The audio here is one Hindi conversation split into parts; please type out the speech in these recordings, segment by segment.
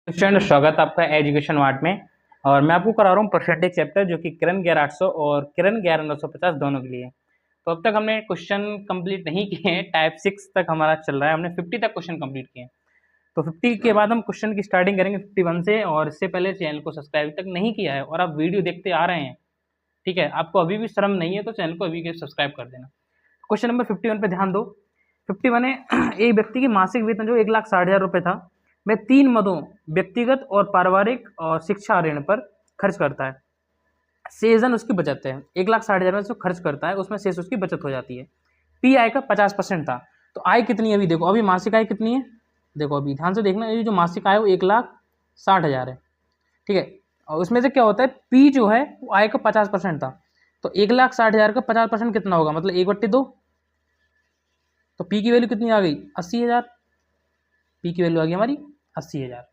स्टूडेंट, स्वागत है आपका एजुकेशन वार्ड में। और मैं आपको करा रहा हूँ परसेंटेज चैप्टर, जो कि किरण 11800 और किरण 11950 दोनों के लिए। तो अब तक हमने क्वेश्चन कंप्लीट नहीं किए हैं, टाइप 6 तक हमारा चल रहा है, हमने 50 तक क्वेश्चन कंप्लीट किए हैं। तो 50 के बाद हम क्वेश्चन की स्टार्टिंग करेंगे 51 से। और इससे पहले चैनल को सब्सक्राइब तक नहीं किया है और आप वीडियो देखते आ रहे हैं, ठीक है, आपको अभी भी शर्म नहीं है तो चैनल को अभी के सब्सक्राइब कर देना। क्वेश्चन नंबर 51 पे ध्यान दो। 51 है, एक व्यक्ति की मासिक वेतन जो 1,60,000 रुपये था, वह 3 मदों व्यक्तिगत और पारिवारिक और शिक्षा ऋण पर खर्च करता है। शेषधन उसकी बचत है। 1,60,000 में जो खर्च करता है उसमें शेष उसकी बचत हो जाती है। पी आय का 50% था। तो आय कितनी है अभी देखो, अभी मासिक आय कितनी है देखो, अभी ध्यान से देखना, ये जो मासिक आय है वो 1,60,000 है, ठीक है। और उसमें से क्या होता है, पी जो है वो आय का 50% था। तो 1,60,000 का 50% कितना होगा, मतलब 1/2। तो पी की वैल्यू कितनी आ गई, 80,000। पी की वैल्यू आ गई हमारी 80,000।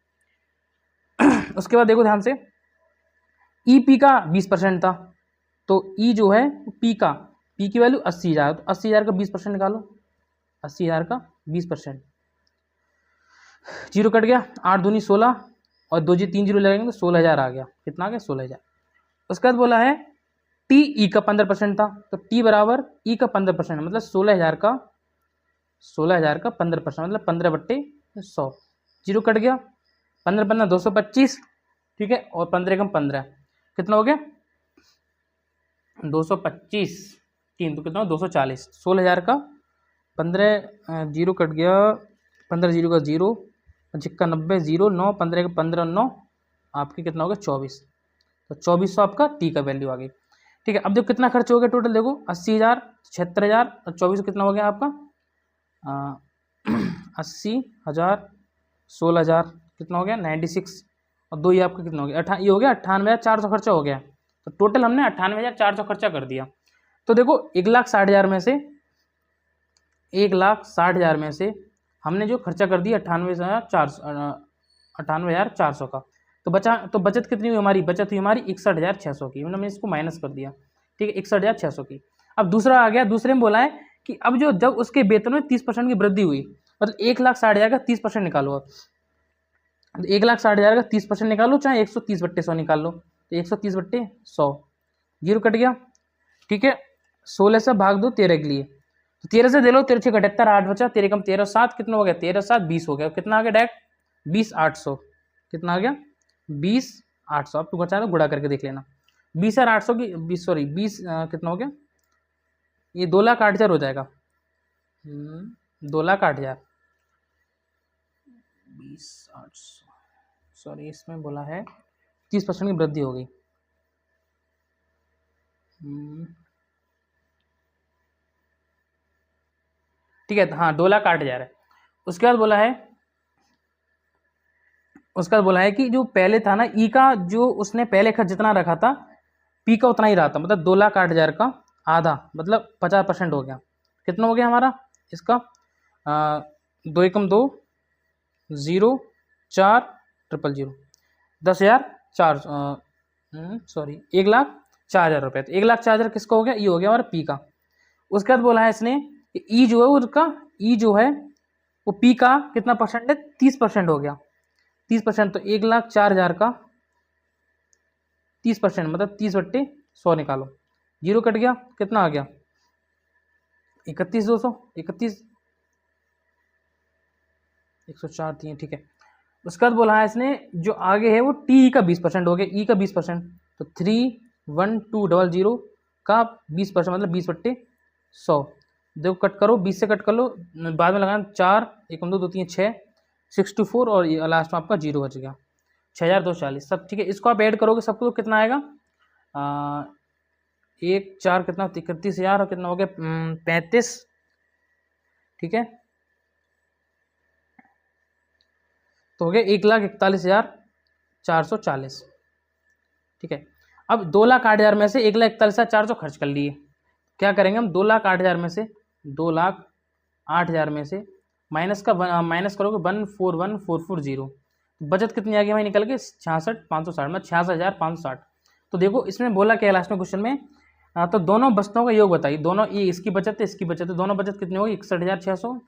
उसके बाद देखो ध्यान से, ई पी का 20% था। तो ई जो है पी का, पी की वैल्यू 80,000, तो 80,000 का 20% निकालो। 80,000 का 20%, जीरो कट गया, 8 दूनी 16 और 2 जी 3 जीरो लगेंगे तो 16,000 आ गया। कितना आ गया, 16,000। उसके बाद बोला है टी ई का 15% था। तो टी बराबर ई का 15%, मतलब 16,000 का 15%, मतलब 15/100। जीरो कट गया, 15 225, ठीक है, और 15 एकम 15, कितना हो गया 225, 3 तो कितना 240। 16,000 का 15, जीरो कट गया, 15 जीरो का 0, 55 90 0 9, 15 का 15 9, आपके कितना हो गया 24। तो 2400 आपका टी का वैल्यू आ गई, ठीक है। अब देखो कितना खर्च हो गया टोटल, देखो 80,000, 76,000 और 24 कितना हो गया आपका 80,000, 16,000, कितना हो गया 96, और 2 ये आपका कितना हो गया ये हो गया 98,400 खर्चा हो गया। तो टोटल हमने 98,400 खर्चा कर दिया। तो देखो 1,60,000 में से 1,60,000 में से हमने जो खर्चा कर दिया 98,400 का, तो बचत कितनी हुई हमारी, बचत हुई हमारी 61,600 की, मतलब हमने इसको माइनस कर दिया, ठीक है, 61,600 की। अब दूसरा आ गया, दूसरे में बोला है कि अब जब उसके वेतन में 30% की वृद्धि हुई, मतलब 1,60,000 का 30% निकालो। अब 1,60,000 का 30% निकालो, चाहे 130/100 निकाल लो, तो 130/100, जीरो कट गया, ठीक है। 16 से भाग दो 13 के लिए, तो 13 से दे लो, 13 6 78, 8 बचा, 13 कम 13 7, कितना हो गया 13 7 20 हो गया। कितना आ गया डायरेक्ट 20,800, कितना आ गया 20,800। आप तू बचा दो, गुणा करके देख लेना, 20,800 की 20 कितना हो गया, ये 2,08,000 हो जाएगा। 2,08,000, 20,800, सॉरी इसमें बोला है 30% की वृद्धि हो गई। ठीक है, हाँ 2,08,000 है। उसके बाद बोला है कि जो पहले था ना, ई का जो उसने पहले खर्च जितना रखा था, पी का उतना ही रहा था, मतलब 2,08,000 का आधा, मतलब 50% हो गया। कितना हो गया हमारा इसका 2 एकम 2 0 4 000 10,004, सॉरी 1,04,000 रुपये। तो 1,04,000 किसका हो गया, ये हो गया हमारा पी का। उसके बाद बोला है इसने कि ई जो है उसका, ई जो है वो पी का कितना परसेंट है, 30% हो गया, 30%। तो 1,04,000 का 30%, मतलब 30/100 निकालो, जीरो कट गया, कितना आ गया 31,200, 31 104 थी, ठीक है। उसके बाद बोला है इसने जो आगे है वो टी का 20% हो गया, ई का 20%, तो 3,1,2,0,0 का 20%, मतलब 20/100। देखो कट करो, 20 से कट कर लो, बाद में लगाना 4 1 2 2 3 6 64, और लास्ट में आपका 0 बच गया 6,240 सब, ठीक है। इसको आप ऐड करोगे सबको तो कितना आएगा 1 4 कितना 31,000, और कितना हो गया 35, ठीक है, तो हो गया 1,41,440, ठीक है। अब 2,08,000 में से 1,41,400 खर्च कर लिए, क्या करेंगे हम 2,08,000 में से 2,08,000 में से माइनस करोगे 141,440, बचत कितनी आ गई हमारी निकल के 66,560, मतलब 66,560। तो देखो इसमें बोला क्या लास्ट में क्वेश्चन में, तो दोनों बचतों का योग बताइए, दोनों ये इसकी बचत है इसकी बचत है, दोनों बचत कितनी होगी 61,600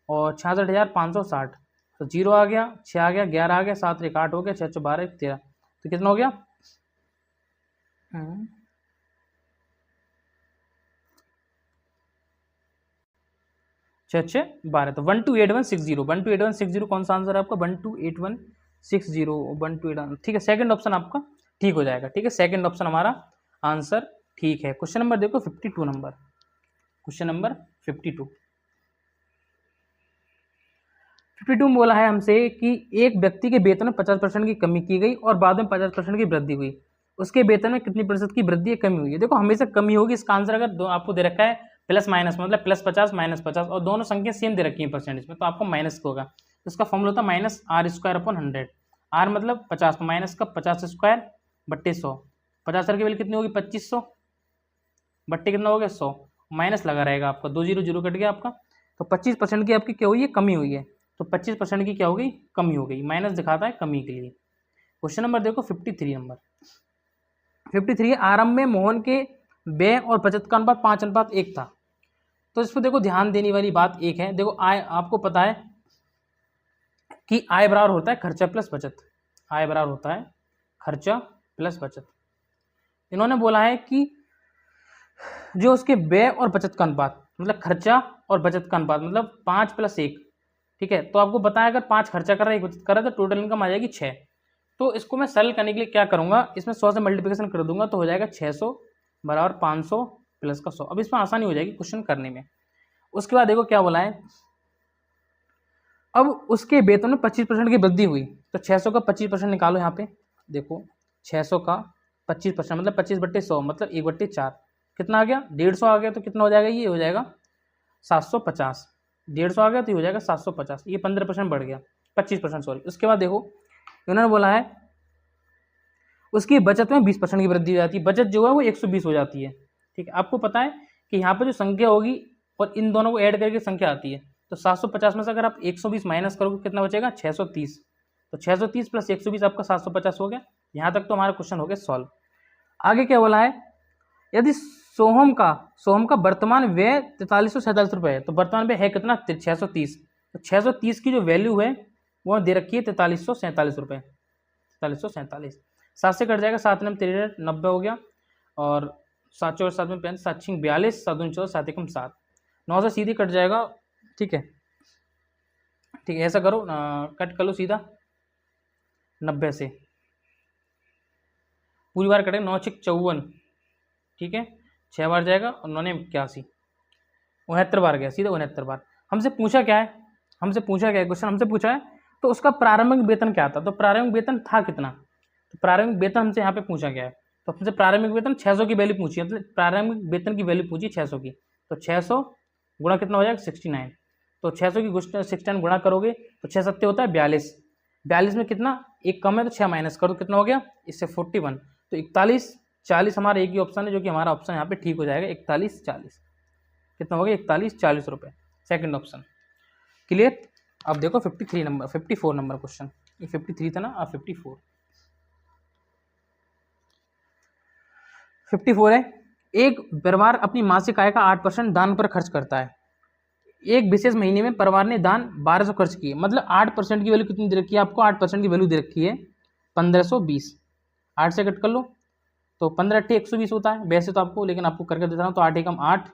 और 66,560, तो 0 आ गया, 6 आ गया, 11 आ गया, 7 एक 8 हो गया, 6 12 13, तो कितना हो गया 6 12, तो 128160, 128160 कौन सा आंसर है आपका 128160, 1281, ठीक है, सेकंड ऑप्शन आपका ठीक हो जाएगा। ठीक है, सेकंड ऑप्शन हमारा आंसर ठीक है। क्वेश्चन नंबर देखो 52 नंबर, क्वेश्चन नंबर 52 में बोला है हमसे कि एक व्यक्ति के वेतन में 50% की कमी की गई और बाद में 50% की वृद्धि हुई, उसके वेतन में कितनी प्रतिशत की वृद्धि या कमी हुई है। देखो हमेशा कमी होगी, इसका आंसर अगर दो आपको दे रखा है प्लस माइनस, मतलब प्लस 50 माइनस 50 और दोनों संख्या सेम दे रखी है परसेंटेज में, तो आपको माइनस होगा। तो इसका फॉर्मूला होता है minus R square upon 100, R मतलब 50, तो माइनस का 50 स्क्वायर बट्टे 100, 50 की वैल्यू कितनी होगी 2500 बट्टे कितना हो गया 100, माइनस लगा रहेगा आपका, 2 0 0 कट गया आपका, तो 25% की आपकी क्या हुई है कमी हुई है, तो 25% की क्या हो गई कमी हो गई, माइनस दिखाता है कमी के लिए। क्वेश्चन नंबर देखो 53 नंबर, 53 आरंभ में मोहन के व्यय और बचत का अनुपात 5:1 था। तो इस पर देखो ध्यान देने वाली बात एक है, देखो आय आपको पता है कि आय बराबर होता है खर्चा प्लस बचत, आय बराबर होता है खर्चा प्लस बचत। इन्होंने बोला है कि जो उसके व्यय और बचत का अनुपात, मतलब खर्चा और बचत का अनुपात मतलब 5 + 1, ठीक है। तो आपको पता है अगर 5 खर्चा कर रहा है 1 बचत कर रहा है तो टोटल इनकम आ जाएगी 6। तो इसको मैं सरल करने के लिए क्या करूंगा, इसमें 100 से मल्टीप्लिकेशन कर दूंगा तो हो जाएगा 600 बराबर 500 प्लस का 100। अब इसमें आसानी हो जाएगी क्वेश्चन करने में। उसके बाद देखो क्या बोला है, अब उसके वेतन में 25% की वृद्धि हुई, तो 600 का 25% निकालो यहाँ पे, देखो 600 का 25% मतलब 25/100 मतलब 1/4, कितना आ गया 150 आ गया, तो कितना हो जाएगा ये हो जाएगा 750, 150 आ गया तो ये हो जाएगा 750, ये 15% बढ़ गया, 25% सॉरी। उसके बाद देखो उन्होंने बोला है उसकी बचत में 20% की वृद्धि हो जाती है, बचत जो है वो 120 हो जाती है, ठीक है। आपको पता है कि यहाँ पर जो संख्या होगी और इन दोनों को ऐड करके संख्या आती है, तो 750 में से अगर आप 120 माइनस करोगे कितना बचेगा 630, तो 630 + 120 आपका 750 हो गया। यहाँ तक तो हमारा क्वेश्चन हो गया सॉल्व। आगे क्या बोला है, यदि सोहम का वर्तमान व्यय 4347 रुपये है, तो वर्तमान व्यय है कितना 630, तो 630 की जो वैल्यू है वो दे रखी है 4347 रुपये, 4347, 7 से कट जाएगा, 7 9 13 90 हो गया, और 7 4 7 में 35 7 6 42 7 2 14 7 1 7, 9 से सीधी कट जाएगा, ठीक है। ठीक है ऐसा करो कट कर लो सीधा 90 से, पूरी बार कटें 9 6 54, ठीक है 6 बार जाएगा और 9 81, 69 बार गया सीधा 69 बार। हमसे पूछा क्या है, क्वेश्चन हमसे पूछा है तो उसका प्रारंभिक वेतन क्या था, तो प्रारंभिक वेतन था कितना, तो प्रारंभिक वेतन हमसे यहाँ पे पूछा गया है, तो हमसे प्रारंभिक वेतन 600 की वैल्यू पूछी है, मतलब प्रारंभिक वेतन की वैल्यू पूछी 600 की, तो 600 गुणा कितना हो जाएगा 69, तो 600 की 69 गुणा करोगे तो 6 7 होता है 42, 42 में कितना एक कम है तो 6 माइनस करो कितना हो गया इससे 41, तो 41 40 हमारा एक ही ऑप्शन है जो कि हमारा ऑप्शन यहाँ पे ठीक हो जाएगा 41 40, कितना हो गया 41 40 रुपये, सेकंड ऑप्शन क्लियर। अब देखो 54 नंबर क्वेश्चन, ये 53 था ना, अब 54 है। एक परिवार अपनी मासिक आय का 8% दान पर खर्च करता है, एक विशेष महीने में परिवार ने दान 1200 खर्च किए, मतलब 8% की वैल्यू कितनी दे रखी है आपको, 8% की वैल्यू दे रखी है 1520, 8 से कट कर लो तो 15 × 120 होता है वैसे तो आपको, लेकिन आपको करके देता हूँ तो 8 एकम 8,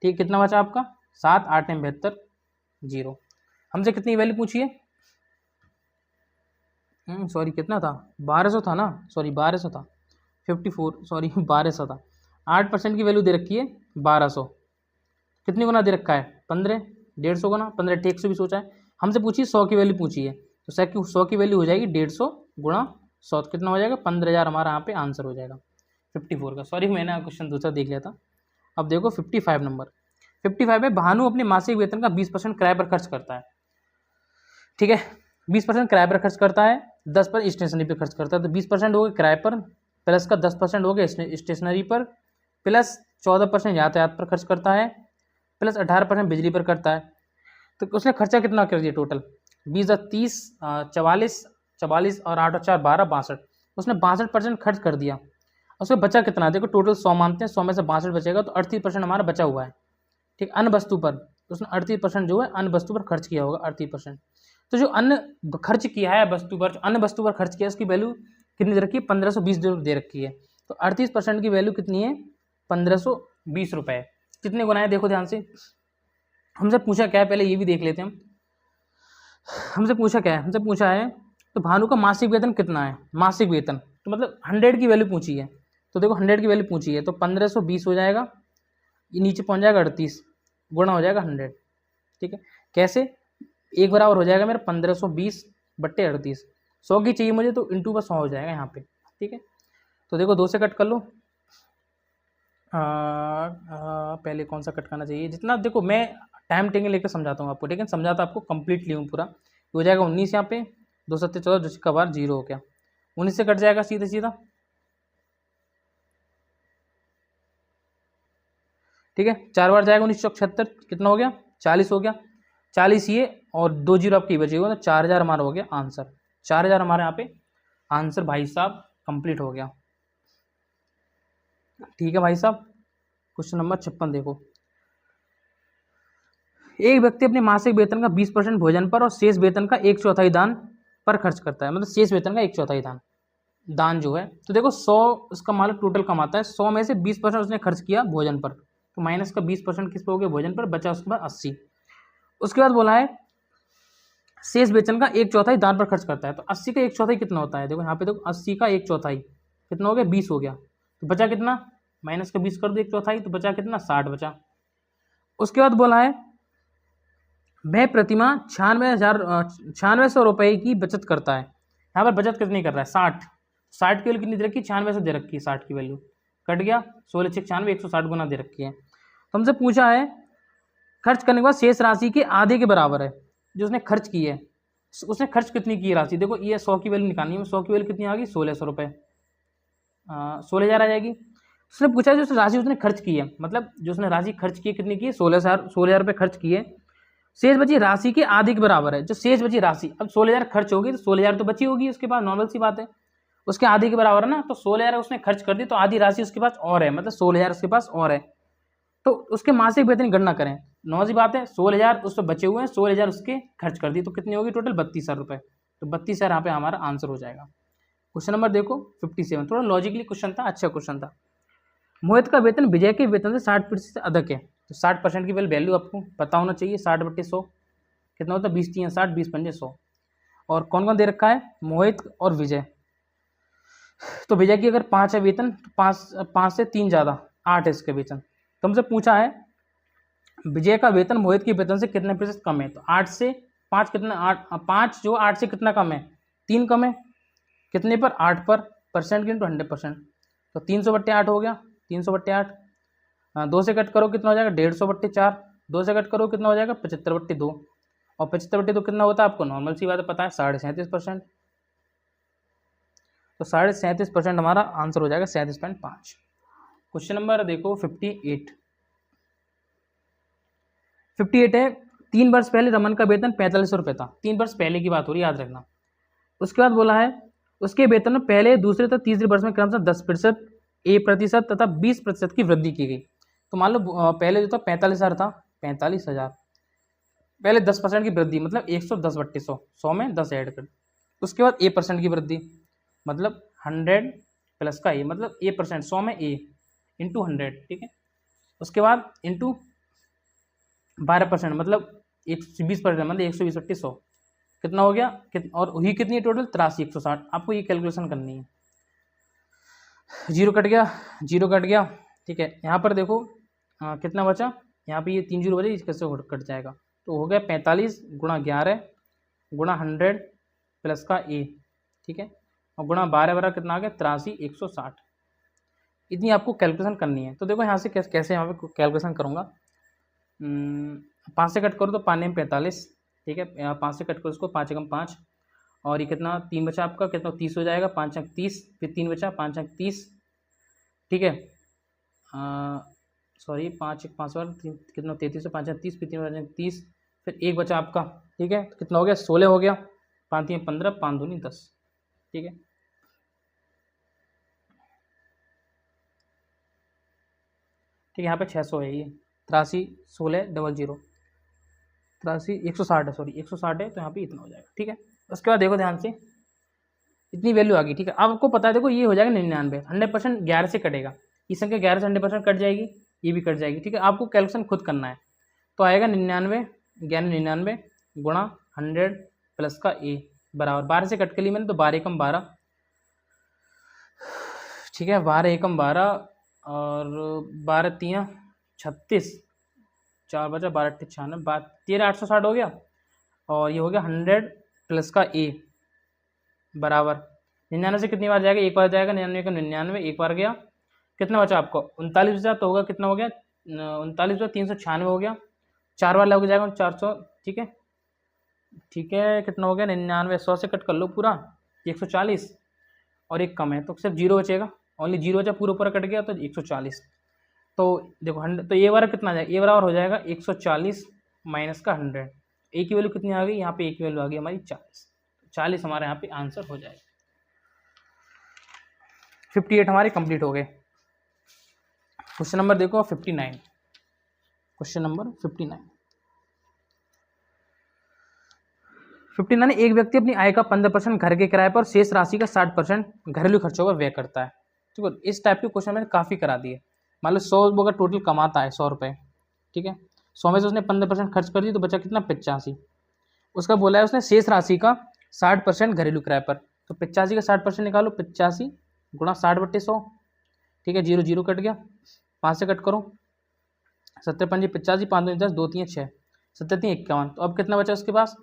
ठीक कितना बचा आपका 7 8 9 72 0। हमसे कितनी वैल्यू पूछी है, सॉरी कितना था 1200 था ना, सॉरी 1200 था 54 सॉरी 1200 था, 8% की वैल्यू दे रखी है 1200, कितनी गुना दे रखा है 15, 150 गुना 15 × 120 सोचा है। हमसे पूछी 100 की वैल्यू पूछी है, तो 100 की वैल्यू हो जाएगी 150 गुणा 100, कितना हो जाएगा 15,000 हमारा यहाँ पे आंसर हो जाएगा 54 का। सॉरी मैंने क्वेश्चन दूसरा देख लिया था। अब देखो 55 नंबर, 55 में भानु अपने मासिक वेतन का 20% किराए पर खर्च करता है, ठीक है 20% किराए पर खर्च करता है, 10% स्टेशनरी पर खर्च करता है, तो 20% हो गया किराए पर, प्लस का 10% हो गया स्टेशनरी पर, प्लस 14% यातायात पर खर्च करता है, प्लस 18% बिजली पर करता है। तो उसने खर्चा कितना कर दिया टोटल 20 30 44 और 8 और 4 12 62, उसने 62% खर्च कर दिया। उसमें बचा कितना, देखो टोटल 100 मानते हैं, 100 में से 62 बचेगा तो 38% हमारा बचा हुआ है, ठीक अन्य वस्तु पर, तो उसने 38% जो है अन्य वस्तु पर खर्च किया होगा 38%। तो जो अन्य खर्च किया है वस्तु पर, अन्य वस्तु पर खर्च किया है उसकी वैल्यू कितनी दे रखी है, 1520 दे रखी है। तो 38% की वैल्यू कितनी है, 1520 रुपये। कितने गुना है देखो ध्यान से, हमसे पूछा क्या है पहले ये भी देख लेते हैं हम। हमसे पूछा क्या है, हमसे पूछा है तो भानु का मासिक वेतन कितना है, मासिक वेतन तो मतलब 100 की वैल्यू पूछी है। तो देखो 100 की वैल्यू पूछी है तो 1520 हो जाएगा, ये नीचे पहुंच जाएगा 38, गुणा हो जाएगा 100। ठीक है, कैसे, एक बराबर हो जाएगा मेरा 1520/38। 100 की चाहिए मुझे तो इंटू बस 100 हो जाएगा यहाँ पे। ठीक है, तो देखो 2 से कट कर लो। पहले कौन सा कट करना चाहिए, जितना देखो मैं टाइम टेकिंग लेकर समझाता हूँ आपको, लेकिन समझाता आपको कंप्लीटली हूँ पूरा। हो जाएगा 19 यहाँ पे, 2 7 14, जिसका बार 0 हो गया, 19 से कट जाएगा सीधा सीधा। ठीक है, 4 बार जाएगा 1976, कितना हो गया, 40 हो गया, 40 ये और 2 जीरो आपकी बचेगा, तो 4000 हमारा हो गया आंसर। 4000 हमारे यहाँ पे आंसर भाई साहब कंप्लीट हो गया। ठीक है भाई साहब, क्वेश्चन नंबर 56 देखो। एक व्यक्ति अपने मासिक वेतन का 20% भोजन पर और शेष वेतन का 1/4 दान पर खर्च करता है, मतलब शेष वेतन का 1/4 दान, दान जो है। तो देखो 100 उसका मालिक टोटल कमाता है, 100 में से 20% उसने खर्च किया भोजन पर, तो माइनस का 20% किस पे हो गया, भोजन पर, बचा उसके बाद 80। उसके बाद बोला है शेष वेतन का 1/4 दान पर खर्च करता है, तो 80 का 1/4 कितना होता है, देखो यहाँ पे देखो 80 का 1/4 कितना हो गया, 20 हो गया, तो बचा कितना, माइनस का 20 कर दो 1/4, तो बचा कितना, 60 बचा। उसके बाद बोला है वह प्रतिमा 9600 रुपये की बचत करता है। यहाँ पर बचत कितनी कर रहा है, 60 की वैल्यू कितनी दे रखी है, 9600 दे रखी है, 60 की वैल्यू कट गया, 16 6 96 160 गुना दे रखी है। तो हमसे पूछा है खर्च करने के बाद शेष राशि के आधे के बराबर है जो उसने खर्च की है, उसने खर्च कितनी की है राशि, देखो ये 100 की वैल्यू निकालनी है, 100 की वैल्यू कितनी आ गई, 1600 रुपये, 16000 आ जाएगी। उसने पूछा जो राशि उसने खर्च की है, मतलब जो उसने राशि खर्च की है कितनी की है, 16000 रुपये खर्च की है, शेष बची राशि के आधे के बराबर है, जो शेष बची राशि, अब 16000 खर्च होगी तो 16000 तो बची होगी उसके पास, नॉर्मल सी बात है, उसके आधे के बराबर है ना, तो 16000 उसने खर्च कर दी तो आधी राशि उसके पास और है, मतलब 16000 उसके पास और है, तो उसके मासिक वेतन की गणना करें। नॉर्मल सी बात है, 16000 उस पर बचे हुए हैं, 16000 उसके खर्च कर दी, तो कितनी होगी टोटल, 32,000 रुपये, तो 32,000 यहाँ पे हमारा आंसर हो जाएगा। क्वेश्चन नंबर देखो 57, थोड़ा लॉजिकली क्वेश्चन था, अच्छा क्वेश्चन था। मोहित का वेतन विजय के वेतन से 60% अधिक है, तो 60% की वैल्यू आपको पता होना चाहिए, 60/100 कितना होता है, 20 3 60, 20 5 100। और कौन कौन दे रखा है, मोहित और विजय। तो विजय की अगर 5 है वेतन, तो 5 से 3 ज़्यादा 8 है इसके वेतन। तो हमसे पूछा है विजय का वेतन मोहित के वेतन से कितने प्रतिशत कम है, तो 8 से 5 कितना, 5 जो 8 से कितना कम है, 3 कम है, कितने पर, 8 पर, परसेंट इंटू 100%, तो 300/8 हो गया, 300/8। 2 से कट करो कितना हो जाएगा, 150/4, 2 से कट करो कितना हो जाएगा, 75/2, और 75/2 कितना होता है आपको नॉर्मल सी बात है पता है, 37.5%, तो 37.5% हमारा आंसर हो जाएगा, 37.5। क्वेश्चन नंबर देखो 58 है, 3 वर्ष पहले रमन का वेतन 4500 रुपये था, 3 वर्ष पहले की बात हो रही है, याद रखना। उसके बाद बोला है उसके वेतन में पहले, दूसरे तथा तीसरे वर्ष में क्रमशः 10% प्रतिशत तथा 20% की वृद्धि की गई। तो मान लो पहले जो था 45,000 था, 45,000 पहले 10% की वृद्धि, मतलब 110/100, 100 में 10 ऐड कर, उसके बाद A% की वृद्धि, मतलब 100 प्लस का ए, मतलब A%, 100 में A इंटू 100, ठीक है, उसके बाद इंटू 12%, मतलब 120%, मतलब 120/100 कितना हो गया, और हुई कितनी है टोटल, 83,160। आपको ये कैलकुलेशन करनी है। जीरो कट गया, जीरो कट गया, ठीक है। यहाँ पर देखो कितना बचा, यहाँ पे ये 3 जीरो बचे, इससे कट जाएगा, तो हो गया 45 गुणा 11 गुणा 100 प्लस का ए, ठीक है, और गुणा 12 कितना आ गया, 83,160। इतनी आपको कैलकुलेशन करनी है। तो देखो यहाँ से कैसे यहाँ पे कैलकुलेशन करूँगा, 5 से कट करो तो 5 में 45, ठीक है, यहाँ 5 से कट करो इसको, 5 एकम 5, और ये कितना 3 बचा आपका, कितना 30 हो जाएगा, 5 अंक 30, फिर 3 बचा, 5 अंक 30, ठीक है, सॉरी 5 1 5 बार कितना 33, 5 अंक 30, फिर 3 5 अंक 30, फिर 1 बचा आपका, ठीक है, तो कितना हो गया, 16 हो गया, 5 3 15, 5 दूनी 10, ठीक है। ठीक है, यहाँ पे 600 है, ये 83 16 00 राशि 160 है, सॉरी 160 है, तो यहाँ पे इतना हो जाएगा। ठीक है, उसके बाद देखो ध्यान से, इतनी वैल्यू आ गई। ठीक है, अब आपको पता है देखो ये हो जाएगा 99, 100% 11 से कटेगा, ये संख्या 11 से 100% कट जाएगी, ये भी कट जाएगी। ठीक है, आपको कैलकुलेशन खुद करना है, तो आएगा 99, 99 गुणा 100 प्लस का ए बराबर 12 से कट के लिए मैंने, तो 12 एकम 12। ठीक है, 12 एकम 12 और 12 तियाँ 36, 4 बचा 12 अट्ठे 96, 13 860 हो गया, और ये हो गया 100 प्लस का ए बराबर 99 से कितनी बार जाएगा, एक बार जाएगा, 99 का 99 एक बार गया, कितना बचा आपको 39 बचा, तो होगा कितना हो गया 39 बचा 396 हो गया, 4 बार लग जाएगा 400। ठीक है, ठीक है, कितना हो गया 99, 100 से कट कर लो पूरा 140, और एक कम है तो सिर्फ जीरो बचेगा, ओनली जीरो बचा, पूरा पूरा कट गया तो 140। तो देखो 100, तो ए बराबर कितना आ जाएगा, ए बराबर हो जाएगा 140 माइनस का 100, ए की वैल्यू कितनी आ गई, यहाँ पे ए की वैल्यू आ गई हमारी 40, 40 हमारे यहाँ पे आंसर हो जाएगा। 58 हमारे कंप्लीट हो गए। क्वेश्चन नंबर देखो 59, क्वेश्चन नंबर 59, एक व्यक्ति अपनी आय का 15% घर के किराए पर, शेष राशि का 60% घरेलू खर्चों पर व्यय करता है। ठीक है, इस टाइप के क्वेश्चन मैंने काफ़ी करा दिए। मान लो 100 अगर टोटल कमाता है 100 रुपये, ठीक है, 100 में से उसने 15% खर्च कर दी, तो बचा कितना 85। उसका बोला है उसने शेष राशि का 60% घरेलू किराए पर, तो 85 का 60% निकालो, 85 गुणा 60/100। ठीक है, 0 0 कट गया, 5 से कट करो, 70 पंजे 85, 5 2 10, 2 3 6, 70 3 51। तो अब कितना बचा उसके पास,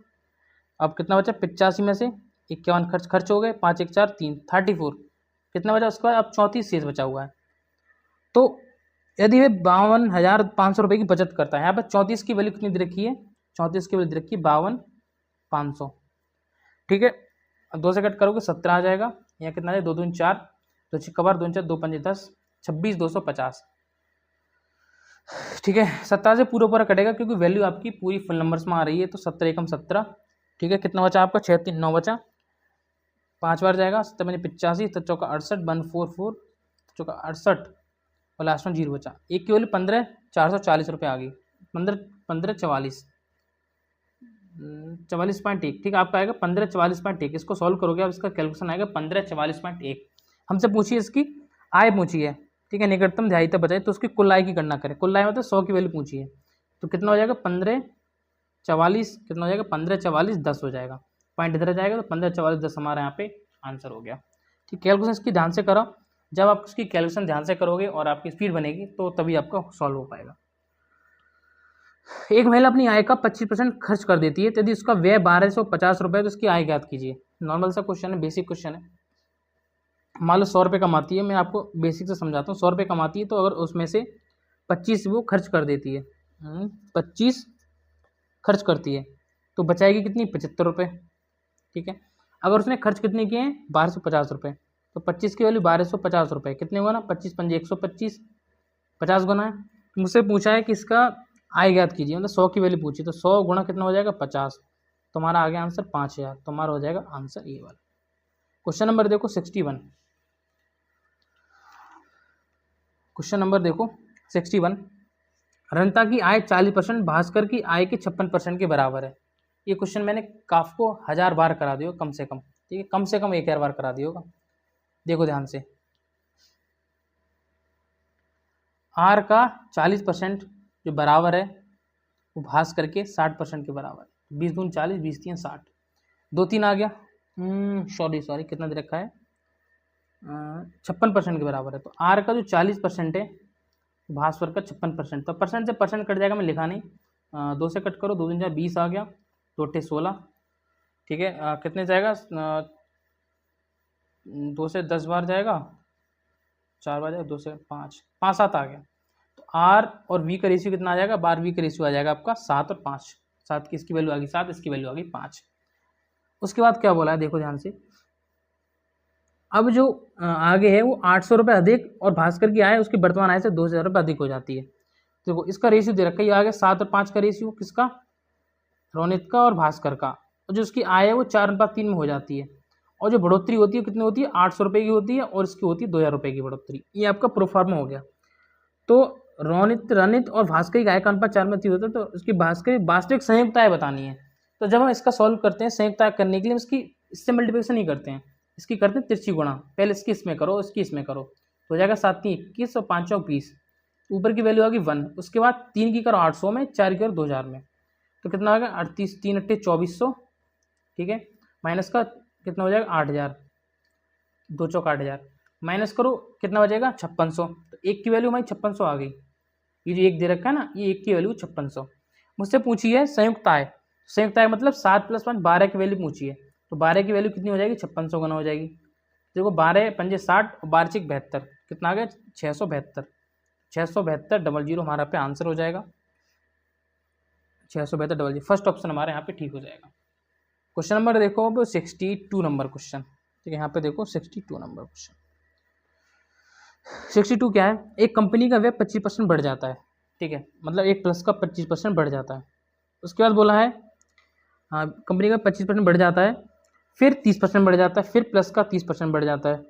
अब कितना बचा 85 में से 51 खर्च हो गए, 5 1 4 3 34, कितना बचा उसके बाद, अब 34 शेष बचा हुआ है। तो यदि वह 52,500 रुपये की बचत करता है, यहाँ पर 34 की वैल्यू कितनी दे रखी है, 34 की वैल्यू दे रखी है 52,500। ठीक है, अब 2 से कट करोगे 17 आ जाएगा, यहाँ कितना है 2 2 4, 2 6 बार 2 4 2 5 10, 26 250। ठीक है, 17 से पूरा कटेगा क्योंकि वैल्यू आपकी पूरी फुल नंबर्स में आ रही है, तो 17 एकम 17। ठीक है, कितना बचा आपका 6 3 9 बचा, 5 बार जाएगा, 7 5 85, तो चौका 68, 144, चौका 68, और लास्ट में 0 बचा। एक की वैल्यू 15 440 रुपये आ गई, 15 15 44 44.1। ठीक है, आपका आएगा 15 44.1। इसको सॉल्व करोगे, अब इसका कैलकुलेशन आएगा 15 44.1। हमसे पूछिए इसकी आय पूछी है, ठीक है, निकटतम दिहाई तक बचाए, तो उसकी कुल आय की गणना करें। कुल आय मतलब 100 की वैल्यू पूछी है, तो कितना हो जाएगा 15 44, कितना हो जाएगा 15 44 10 हो जाएगा, पॉइंट इधर जाएगा, तो 15 44 10 हमारे यहाँ पे आंसर हो गया। ठीक, कैलकुलेशन इसकी ध्यान से करो, जब आप इसकी कैलकुलेशन ध्यान से करोगे और आपकी स्पीड बनेगी तो तभी आपका सॉल्व हो पाएगा। एक महिला अपनी आय का 25% खर्च कर देती है, तो यदि उसका व्यय 1250 रुपये, तो उसकी आय ज्ञात कीजिए। नॉर्मल सा क्वेश्चन है, बेसिक क्वेश्चन है। मान लो 100 रुपये कमाती है, मैं आपको बेसिक से समझाता हूँ। 100 रुपये कमाती है, तो अगर उसमें से 25 वो खर्च कर देती है, 25 खर्च करती है, तो बचाएगी कितनी 75 रुपये। ठीक है, अगर उसने खर्च कितने किए हैं 1250 रुपये, तो 25 की वैल्यू 1250 रुपये, कितने हुआ ना 25 पंजे 125, 50 गुना है। मुझसे पूछा है कि इसका आय ज्ञात कीजिए, मतलब 100 की वैल्यू पूछी, तो 100 गुना कितना हो जाएगा 50, तुम्हारा आ गया आंसर 5000, तुम्हारा हो जाएगा आंसर ये वाला। क्वेश्चन नंबर देखो 61, क्वेश्चन नंबर देखो 61, रंता की आय 40% भास्कर की आय के 56% के बराबर है। ये क्वेश्चन मैंने काफ को 1000 बार करा दिया कम से कम, ठीक है, कम से कम 1000 बार करा दिया होगा। देखो ध्यान से, आर का 40% जो बराबर है वो भास्कर के 60% के बराबर है। 20 दून 40, 20 3 60, 2 3 आ गया, सॉरी कितना दे रखा है 56% के बराबर है। तो आर का जो 40% है भास्कर का 56%, तो परसेंट से परसेंट कट जाएगा, मैं लिखा नहीं, 2 से कट करो, 2 दून 20 आ गया, 2 8 16। ठीक है, कितने जाएगा 2 से 10 बार जाएगा, 4 बार जाएगा, 2 से 5 5 7 आ गया। तो आर और वी का रेशियो कितना आ जाएगा, बार वी का रेशियो आ जाएगा आपका 7 और 5, 7 की इसकी वैल्यू आ गई 7, इसकी वैल्यू आ गई 5। उसके बाद क्या बोला है देखो ध्यान से, अब जो आगे है वो 800 रुपये अधिक और भास्कर की आय उसकी वर्तमान आय से 2000 रुपये अधिक हो जाती है। देखो इसका रेशियो दे रखा है, ये आ गया 7 और 5 का रेशियो, किसका रोनित का और भास्कर का, और जो उसकी आय है वो 4:3 में हो जाती है, और जो बढ़ोतरी होती है कितनी होती है 800 रुपये की होती है, और इसकी होती है 2000 रुपये की बढ़ोतरी। ये आपका प्रोफार्मा हो गया। तो रनित और भास्करी का आय का अनुपात 4 में 3 होता है, तो उसकी भास्करी वास्तविक संयुक्त आय बतानी है। तो जब हम इसका सॉल्व करते हैं संयुक्त आय करने के लिए इसकी इससे मल्टीप्लिकेशन नहीं करते हैं, इसकी करते हैं तिरछी गुणा। पहले इसकी इसमें करो, इसकी इसमें करो, तो हो जाएगा 7 3 21 और 5 चौक 20। ऊपर की वैल्यू आ गई 1। उसके बाद 3 की करो 800 में, 4 की करो 2000 में, तो कितना आ गया 38 3 8 2400, ठीक है। माइनस का कितना हो जाएगा 8000, 2 चौक 8000, माइनस करो कितना बचेगा 5600। तो एक की वैल्यू हमारी 5600 आ गई। ये जो एक दे रखा है ना, ये एक की वैल्यू 5600। मुझसे पूछी है संयुक्त आय, संयुक्त आय मतलब 7 + 5 12 की वैल्यू पूछी है, तो 12 की वैल्यू कितनी हो जाएगी 5600 गुना हो जाएगी। देखो 12 पंजे 60 और 12 6 72, कितना आ गया 672। 672 00 हमारा पे आंसर हो जाएगा, 672 00। फर्स्ट ऑप्शन हमारे यहाँ पे ठीक हो जाएगा। क्वेश्चन नंबर देखो अब 62 नंबर क्वेश्चन, ठीक है। यहाँ पे देखो 62 नंबर क्वेश्चन। 62 क्या है, एक कंपनी का व्यय 25% बढ़ जाता है, ठीक है, मतलब एक प्लस का 25% बढ़ जाता है। उसके बाद बोला है हाँ कंपनी का 25% बढ़ जाता है, फिर 30% बढ़ जाता है, फिर प्लस का 30% बढ़ जाता है।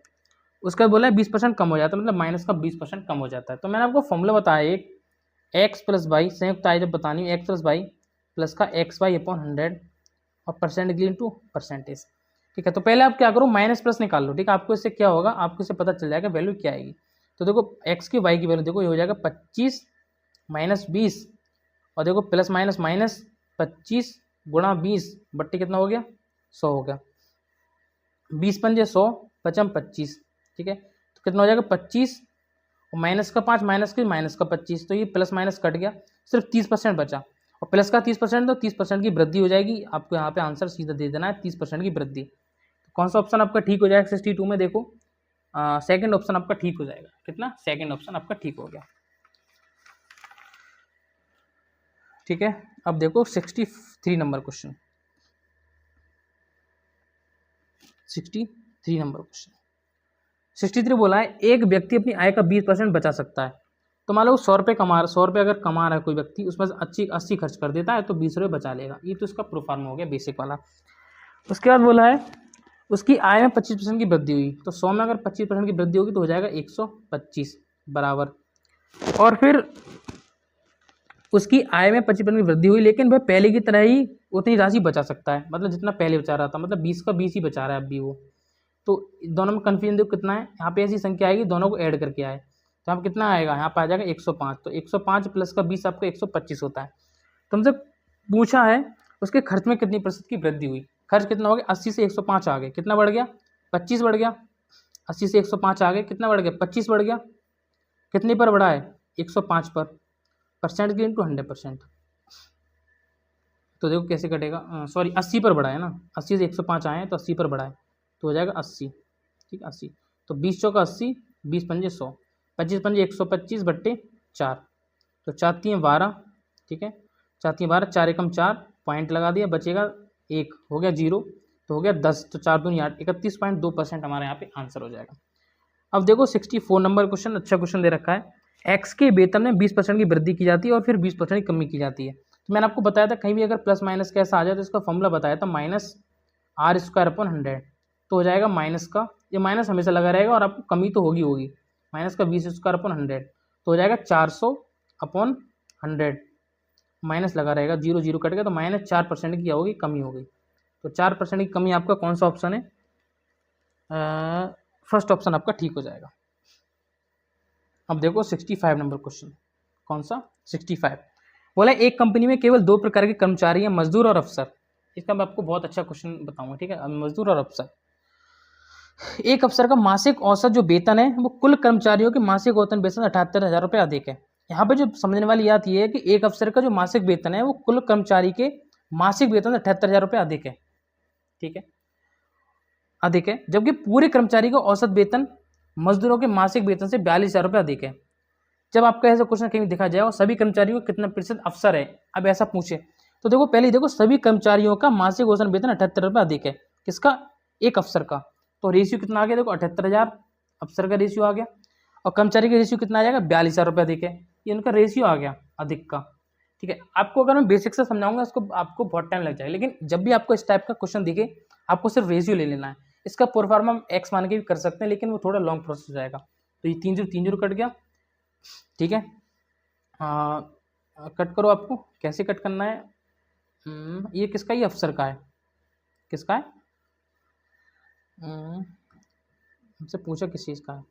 उसके बाद बोला है 20% कम हो जाता है, मतलब माइनस का 20% कम हो जाता है। तो मैंने आपको फॉर्मूला बताया एक, एक्स प्लस वाई, संयुक्त आय जब बतानी है एक्स प्लस वाई प्लस का एक्स वाई अपॉन 100 और परसेंट इंटू परसेंटेज, ठीक है। तो पहले आप क्या करो माइनस प्लस निकाल लो, ठीक है। आपको इससे क्या होगा, आपको इससे पता चल जाएगा वैल्यू क्या आएगी। तो देखो एक्स की वाई की वैल्यू देखो, ये हो जाएगा 25 माइनस 20, और देखो प्लस माइनस माइनस 25 गुणा 20 बट्टे कितना हो गया 100 हो गया। 20 पंजे 100 पचम 25, ठीक है। तो कितना हो जाएगा 25 और माइनस का 5 माइनस का 25, तो ये प्लस माइनस कट गया, सिर्फ 30% बचा। और प्लस का 30% तो 30% की वृद्धि हो जाएगी। आपको यहाँ पे आंसर सीधा दे देना है 30% की वृद्धि। तो कौन सा ऑप्शन आपका ठीक हो जाएगा 62 में, देखो सेकंड ऑप्शन आपका ठीक हो जाएगा। कितना, सेकंड ऑप्शन आपका ठीक हो गया, ठीक है। अब देखो 63 नंबर क्वेश्चन, 63 नंबर क्वेश्चन। 63 बोला है एक व्यक्ति अपनी आय का 20% बचा सकता है। तो मान लो 100 रुपये कमा रहा, 100 रुपये अगर कमा रहा है कोई व्यक्ति, उसमें से 80 खर्च कर देता है, तो 20 रुपये बचा लेगा। ये तो इसका प्रोफार्म हो गया बेसिक वाला। उसके बाद बोला है उसकी आय में 25% की वृद्धि हुई, तो 100 में अगर 25% की वृद्धि होगी तो हो जाएगा 125 बराबर। और फिर उसकी आय में 25% की वृद्धि हुई, लेकिन वह पहले की तरह ही उतनी राशि बचा सकता है, मतलब जितना पहले बचा रहा था, मतलब 20 का 20 ही बचा रहा है अभी वो। तो दोनों में कन्फ्यूजन देखो कितना है, यहाँ पे ऐसी संख्या आएगी दोनों को ऐड करके आए, तो यहाँ कितना आएगा, यहाँ पे आ जाएगा 105। तो 105 प्लस का 20 आपका 125 होता है। तुमसे पूछा है उसके खर्च में कितनी प्रतिशत की वृद्धि हुई। खर्च कितना हो गया, 80 से 105 आ गए, कितना बढ़ गया 25 बढ़ गया। 80 से 105 आ गए, कितना बढ़ गया 25 बढ़ गया। कितने पर बढ़ा है 105 पर, परसेंट के इंटू 100%। तो देखो कैसे कटेगा, सॉरी 80 पर बढ़ा है ना, 80 से 105 आए हैं तो 80 पर बढ़ा है, तो हो जाएगा 80, ठीक है 80। तो 20 चौका 80, 20 पंजे 100, 25 पंजे 125 बट्टे 4, तो 4 3 12, ठीक है 4 3 12, 4 एकम 4, पॉइंट लगा दिया, बचेगा 1, हो गया 0, तो हो गया 10, तो 4 दूनी 8, 31.2% हमारे यहाँ पे आंसर हो जाएगा। अब देखो 64 नंबर क्वेश्चन, अच्छा क्वेश्चन दे रखा है। एक्स के वेतन में 20% की वृद्धि की जाती है और फिर 20% की कमी की जाती है। तो मैंने आपको बताया था कहीं भी अगर प्लस माइनस कैसा आ जाए तो इसका फॉर्मूला बताया था -r²/100, तो हो जाएगा माइनस का, ये माइनस हमेशा लगा रहेगा और आपको कमी तो होगी माइनस का 20² तो हो जाएगा 400/100, माइनस लगा रहेगा, 0 0 कट गया, तो -4% की क्या होगी, कमी हो गई। तो 4% की कमी आपका कौन सा ऑप्शन है, फर्स्ट ऑप्शन आपका ठीक हो जाएगा। अब देखो 65 नंबर क्वेश्चन, कौन सा 65 बोला एक कंपनी में केवल 2 प्रकार के कर्मचारी हैं, मजदूर और अफसर। इसका मैं आपको बहुत अच्छा क्वेश्चन बताऊंगा, ठीक है। मजदूर और अफसर, एक अफसर का मासिक औसत जो वेतन है वो कुल कर्मचारियों के मासिक औसत वेतन 78,000 रुपये अधिक है। यहाँ पे जो समझने वाली बात ये है कि एक अफसर का जो मासिक वेतन है वो कुल कर्मचारी के मासिक वेतन 78,000 रुपये अधिक है, ठीक है, अधिक है, जबकि पूरे कर्मचारी का औसत वेतन मजदूरों के मासिक वेतन से 42,000 रुपये अधिक है। जब आपका ऐसा क्वेश्चन कहीं देखा जाए और सभी कर्मचारियों का कितना प्रतिशत अफसर है, अब ऐसा पूछे तो देखो पहले देखो सभी कर्मचारियों का मासिक औसत वेतन 78 रुपये अधिक है, किसका, एक अफसर का, तो रेशियो कितना आ गया, देखो 78,000 अफसर का रेशियो आ गया, और कर्मचारी का रेशियो कितना आ जाएगा 42,000 रुपये अधिक है, ये उनका रेशियो आ गया अधिक का, ठीक है। आपको अगर मैं बेसिक से समझाऊंगा इसको आपको बहुत टाइम लग जाएगा, लेकिन जब भी आपको इस टाइप का क्वेश्चन दिखे आपको सिर्फ रेशियो ले लेना है। इसका प्रोफार्मा हम एक्स मान के भी कर सकते हैं, लेकिन वो थोड़ा लॉन्ग प्रोसेस हो जाएगा। तो ये 3 0 कट गया, ठीक है, हाँ, कट करो, आपको कैसे कट करना है। ये किसका, ये अफसर का है, किसका है, हमसे पूछा किस चीज़ का है,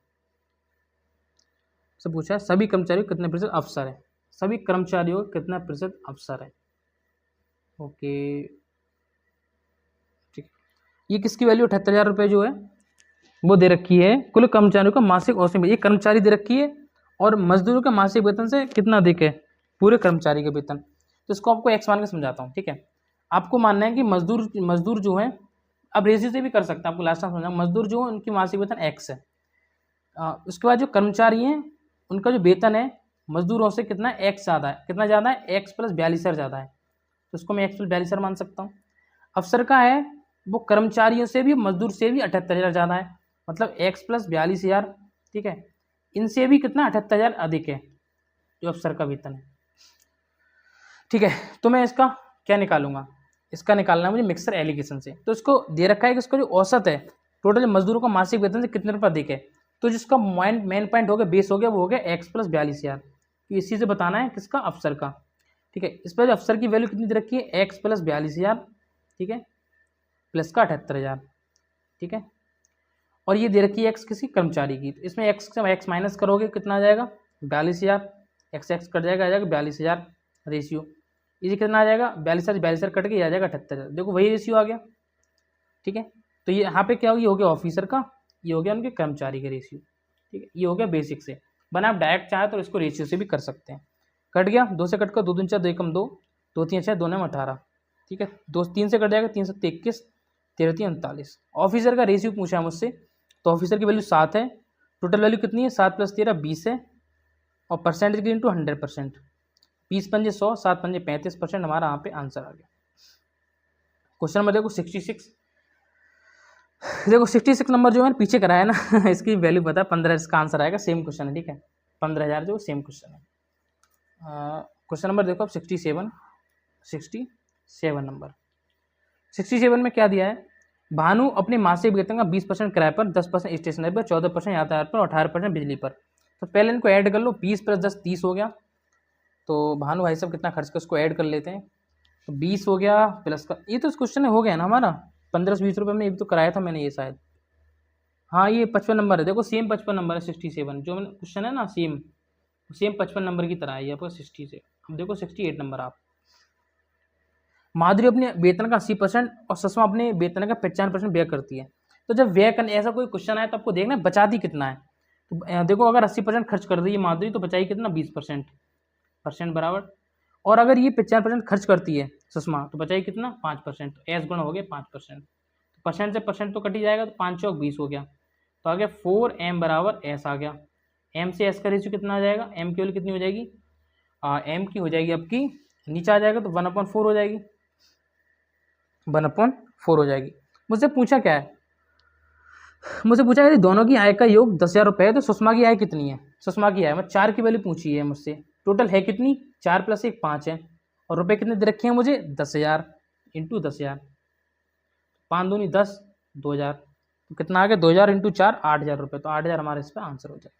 से पूछा है सभी कर्मचारियों कितने प्रतिशत अफसर है, सभी कर्मचारियों कितना प्रतिशत अफसर है। ओके ठीक, ये किसकी वैल्यू 78,000 रुपये जो है वो दे रखी है। कुल कर्मचारियों का मासिक औसत, ये कर्मचारी दे रखी है और मजदूरों के मासिक वेतन से कितना अधिक है, पूरे कर्मचारी के वेतन। तो इसको आपको एक्स मान के समझाता हूँ, ठीक है। आपको मानना है कि मजदूर जो है, अब रेशियो से भी कर सकते हैं, आपको लास्ट टाइम समझा, मजदूर जो है उनकी मासिक वेतन एक्स है। उसके बाद जो कर्मचारी हैं उनका जो वेतन है मजदूरों से कितना एक्स ज़्यादा है, कितना ज़्यादा है, एक्स प्लस 42 ज़्यादा है, तो उसको मैं एक्स प्लस 42 मान सकता हूँ। अफसर का है वो कर्मचारियों से भी मजदूर से भी 78,000 ज़्यादा है, मतलब एक्स प्लस 42,000, ठीक है। इनसे भी कितना 78,000 अधिक है जो अफसर का वेतन है, ठीक है। तो मैं इसका क्या निकालूंगा, इसका निकालना है मुझे मिक्सर एलिगेशन से। तो इसको दे रखा है कि इसका जो औसत है टोटल मजदूरों का मासिक वेतन से कितने रुपये अधिक है, तो जिसका मेन पॉइंट हो गया, बेस हो गया, वो हो गया एक्स प्लस 42,000। तो इसी से बताना है किसका, अफसर का, ठीक है। इस पर अफसर की वैल्यू कितनी दे रखी है, एक्स प्लस 42,000, ठीक है, प्लस का 78,000, ठीक है। और ये दे रखी है एक्स किसी कर्मचारी की, तो इसमें एक्स से एक्स माइनस करोगे कितना आ जाएगा, 42,000, एक्स एक्स कट जाएगा, आ जाएगा 42,000 रेशियो, ये कितना आ जाएगा 42,000 कट के आ जाएगा 78,000, देखो वही रेशियो आ गया, ठीक है। तो ये यहाँ पे क्या हो, ये हो गया ऑफिसर का, ये हो गया उनके कर्मचारी का रेशियो, ठीक है। ये हो गया बेसिक से बना, आप डायरेक्ट चाहे तो इसको रेशियो से भी कर सकते हैं। कट गया, 2 से कट कर 2 दूनी 4, 2 एकम 2, 2 3 6, 2 9 18, ठीक है। 2 3 से कट जाएगा, 3 7 21, 13 3 39। ऑफिसर का रेशियो पूछा है मुझसे, तो ऑफिसर की वैल्यू 7 है, टोटल वैल्यू कितनी है, 7 + 13 20 है, और परसेंटेज की इंटू 100%, 20 पंजे 100, 7 पंजे 35%, हमारा यहाँ पे आंसर आ गया। क्वेश्चन नंबर देखो 66, देखो 66 नंबर जो है पीछे कराया ना इसकी वैल्यू पता है 15, इसका आंसर आएगा, सेम क्वेश्चन है, ठीक है। 15,000 जो सेम क्वेश्चन है। क्वेश्चन नंबर देखो अब 67 नंबर, 67 में क्या दिया है, भानु अपने मासिक वेतन का 20% किराए पर, 10% स्टेशनरी पर, 14% यातायात पर और 18% बिजली पर। तो पहले इनको ऐड कर लो, 20 + 10 30 हो गया। तो भानु भाई साहब कितना खर्च कर, उसको ऐड कर लेते हैं, तो 20 हो गया प्लस का, ये तो इस क्वेश्चन में हो गया ना हमारा 15 से 20 रुपये में, ये भी तो कराया था मैंने ये शायद। हाँ ये 55 नंबर है, देखो सेम 55 नंबर है 67, जो मैंने क्वेश्चन है ना सेम 55 नंबर की तरह है ये आपको 60 से। अब देखो 68 नंबर, आप माधुरी अपने वेतन का 80% और सुषमा अपने वेतन का 95% व्यय करती है। तो जब व्यय करने ऐसा कोई क्वेश्चन आए तो आपको देखना है बचाती कितना है। तो देखो अगर 80% खर्च कर रही है माधुरी तो बचाई कितना 20%, परसेंट बराबर। और अगर ये 95% खर्च करती है सुषमा तो बचाई कितना 5%, एस गुण हो गया 5%, तो परसेंट से परसेंट तो कट ही जाएगा, तो 5 चौक 20 हो गया, तो आ गया 4m बराबर एस आ गया। m से s का रेशियो कितना आ जाएगा, m की वैल्यू कितनी हो जाएगी, m की हो जाएगी आपकी, नीचे आ जाएगा तो 1/4 हो जाएगी, 1/4 हो जाएगी। मुझसे पूछा क्या है, मुझसे पूछा कि दोनों की आय का योग 10,000 रुपये है, तो सुषमा की आय कितनी है, सुषमा की आय मैं 4 की वैल्यू पूछी है मुझसे, टोटल है कितनी 4 + 1 5 है, और रुपये कितने दे रखे हैं मुझे 10,000 इंटू 10,000, 5 दूनी 10, 2,000, तो कितना आ गया 2,000 इंटू 4 8,000 रुपये, तो 8,000 हमारे इस पर आंसर हो जाएगा।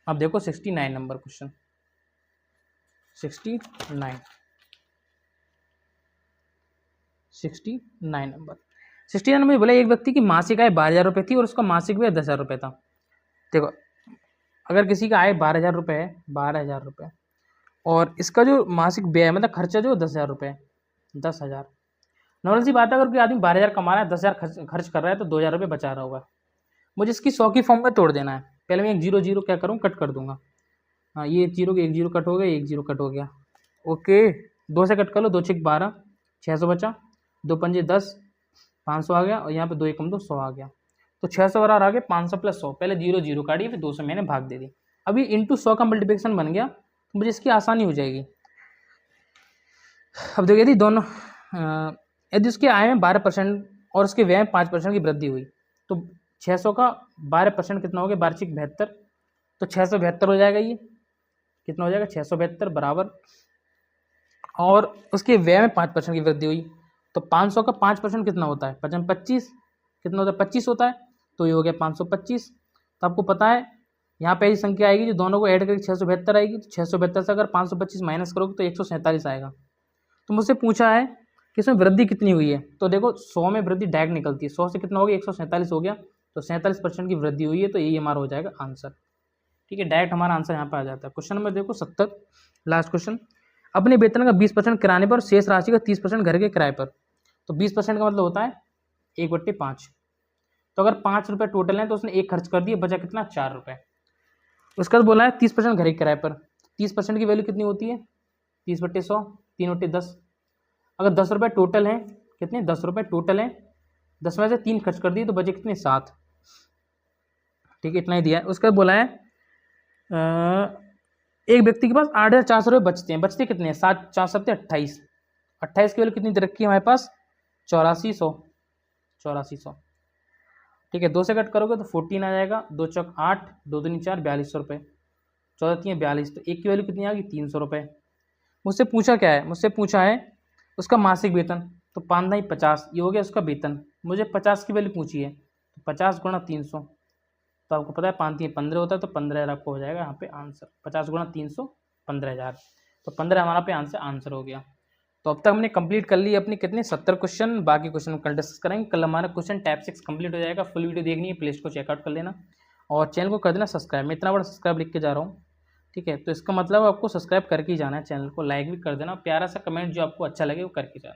अब देखो 69 नंबर क्वेश्चन, 69 नंबर, 69 नंबर बोला एक व्यक्ति की मासिक आय 12,000 रुपये थी और उसका मासिक व्यय 10,000 रुपये था। देखो अगर किसी का आय 12,000 रुपये है, 12,000 रुपये, और इसका जो मासिक व्यय मतलब खर्चा जो 10,000 रुपये, 10,000, नॉर्मल सी बात है अगर कोई आदमी 12,000 कमा रहा है 10,000 खर्च कर रहा है तो 2,000 रुपये बचा रहा होगा। मुझे इसकी 100 की फॉर्म में तोड़ देना है, पहले मैं 1 0 0 क्या करूँ कट कर दूंगा, हाँ ये 1 0 कट हो गया, 1 0 कट हो गया, ओके 2 से कट कर लो, 2 6 12, 600 बचा, 2 पंजे 10, 500 आ गया, और यहाँ पे 2 एकम 2 100 आ गया, तो 600 बराबर आ गया 500 + 100, पहले 0 0 काटिए फिर 2 से मैंने भाग दे दी, अभी इंटू 100 का मल्टीप्लिकेशन बन गया, तो मुझे इसकी आसानी हो जाएगी। अब देखिए यदि दोनों यदि उसकी आय में 12% और उसके व्यय में 5% की वृद्धि हुई तो 600 का 12% कितना हो गया वार्षिक 72, तो 672 हो जाएगा, ये कितना हो जाएगा 672 बराबर, और उसके व्यय में 5% की वृद्धि हुई तो 500 का 5% कितना होता है 25, कितना होता है 25 होता है, तो ये हो गया 525। तो आपको पता है यहाँ पे ऐसी संख्या आएगी जो दोनों को ऐड करके 672 आएगी। तो 672 से अगर 525 माइनस करोगे तो 147 आएगा। तो मुझसे पूछा है कि इसमें वृद्धि कितनी हुई है। तो देखो 100 में वृद्धि डायरेक्ट निकलती है, 100 से कितना हो गया 147 हो गया, तो 47% की वृद्धि हुई है। तो यही हमारा हो जाएगा आंसर। ठीक है, डायरेक्ट हमारा आंसर यहाँ पे आ जाता है। क्वेश्चन नंबर देखो 70, लास्ट क्वेश्चन। अपने वेतन का 20% किराने पर, शेष राशि का 30% घर के किराए पर। तो 20% का मतलब होता है 1/5। तो अगर 5 रुपये टोटल है तो उसने 1 खर्च कर दिया, बचा कितना 4 रुपये। उसका बोला है 30% घर के किराए पर। 30% की वैल्यू कितनी होती है 30/100, 3/10। अगर 10 रुपये टोटल है, कितने 10 रुपये टोटल है, 10 में से 3 खर्च कर दिए तो बचे कितने 7। ठीक है, इतना ही दिया है। उसका बोला है एक व्यक्ति के पास 8,400 रुपये बचते हैं। बचते कितने हैं 7 4 7 28। 28 की वैल्यू कितनी दे रखी है हमारे पास 8400। ठीक है, 2 से कट करोगे तो 14 आ जाएगा, 2 चौक 8, 2 दूनी 4, 4200 रुपये, 14 3 42। तो एक की वैल्यू कितनी आ गई 300 रुपये। मुझसे पूछा क्या है, मुझसे पूछा है उसका मासिक वेतन। तो 5 नहीं 50, ये हो गया उसका वेतन। मुझे 50 की वैल्यू पूछी है, तो 50 गुणा 300। तो आपको पता है 5 3 15 होता है, तो 15,000 आपको हो जाएगा यहाँ पे आंसर। 50 गुणा 300 15,000। तो 15 हमारा पे आंसर हो गया। तो अब तक हमने कंप्लीट कर ली अपनी कितने 70 क्वेश्चन। बाकी क्वेश्चन कल डिस्कस करेंगे। कल हमारा क्वेश्चन टाइप 6 कंप्लीट हो जाएगा। फुल वीडियो देखनी है प्लेलिस्ट को चेकआउट कर लेना और चैनल को कर देना सब्सक्राइब। मैं इतना बड़ा सब्सक्राइब लिख के जा रहा हूँ। ठीक है, तो इसका मतलब आपको सब्सक्राइब करके ही जाना है, चैनल को लाइक भी कर देना, प्यारा सा कमेंट जो आपको अच्छा लगे वो करके जाना।